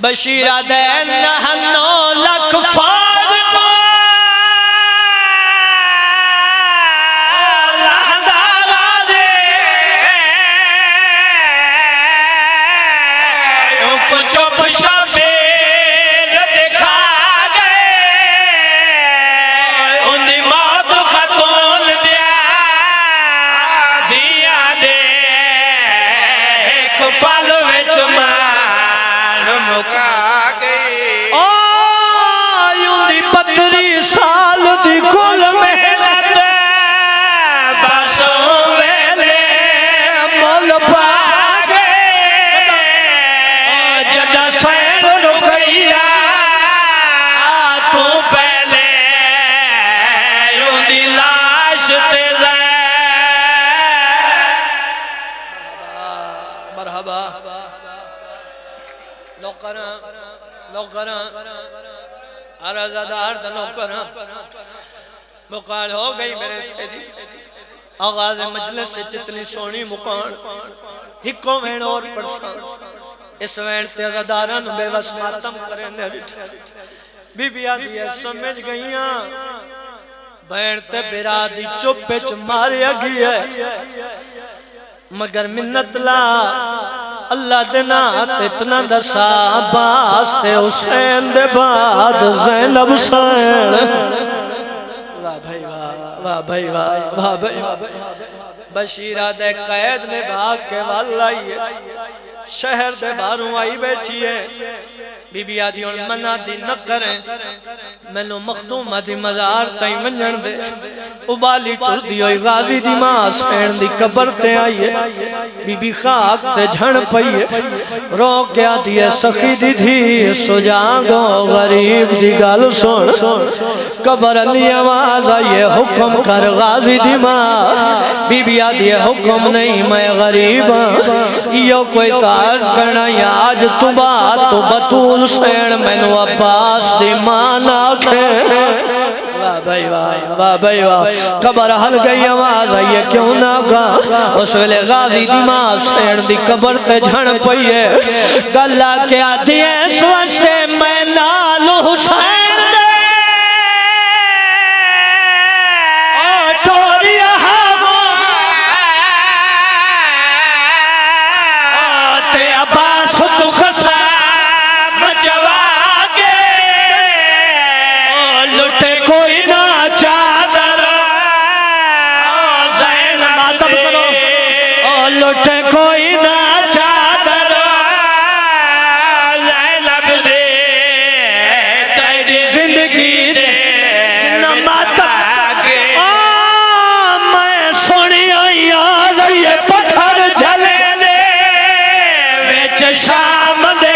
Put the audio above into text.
بشیرہ دین نہنو لکھ فاض کو لہدہ غازی ان کو چپ شبیر دکھا گئے انہیں موت خطول دیا دے ایک پل وچ مان مکا گئی آیوں دی 32 سال دی کل محنت بسوں ویلے مل پا گئے جدہ سین رکھیا تو پہلے یوں دی لاش تے مرحبا نوکران عرضدار دا نوکران مقال ہو گئی میرے سیدی آغاز مجلس سے جتنی سونی مقال ہکو وین اور پرسان اس وین تے عرضداران بے وس ماتم کرنے بیٹھے بی بی آدھی ہے سمجھ گئیاں بین تے برادی چپچ ماریا گیا مگر منت لا اللہ دینا اتنا دسا باس تے حسین دے بعد زینب سین واہ بھائی واہ بھائی واہ بھائی بشیرہ دے قید نے بھاگ کے والائی ہے شہر دے باروں آئی بیٹھی ہے بی بی آدھی اور منع دی نہ کریں میں نو مخدوم دی مزار تائیں منجن دے ابالی ٹر دی ہوئی غازی دی ماں سین دی قبر تے آئی ہے بی بی خاک تے جھن پئی ہے رو کیا دیئے سخی دی دھی سجاگو غریب دی گال سن قبر علی آواز آئی ہے حکم کر غازی دی ماں بی بی آدھی ہے حکم نہیں میں غریب یہ کوئی تاز کرنا یا آج تو بات تو بطول سین میں نو عباس دی مان آکھے واہ بھائی واہ بھائی واہ قبر حل گئی آواز آئیے کیوں نہ گا اس ویلے غازی دی ماں سین دی قبر تے جھن پئیے گلہ کیا دیئے سوچتے میں نال حسین دے لٹے کوئی نہ چادر زینب دے تیری زندگی دے نماتا میں سنی آئی آ رہی پتھر جلے دے ویچ شام دے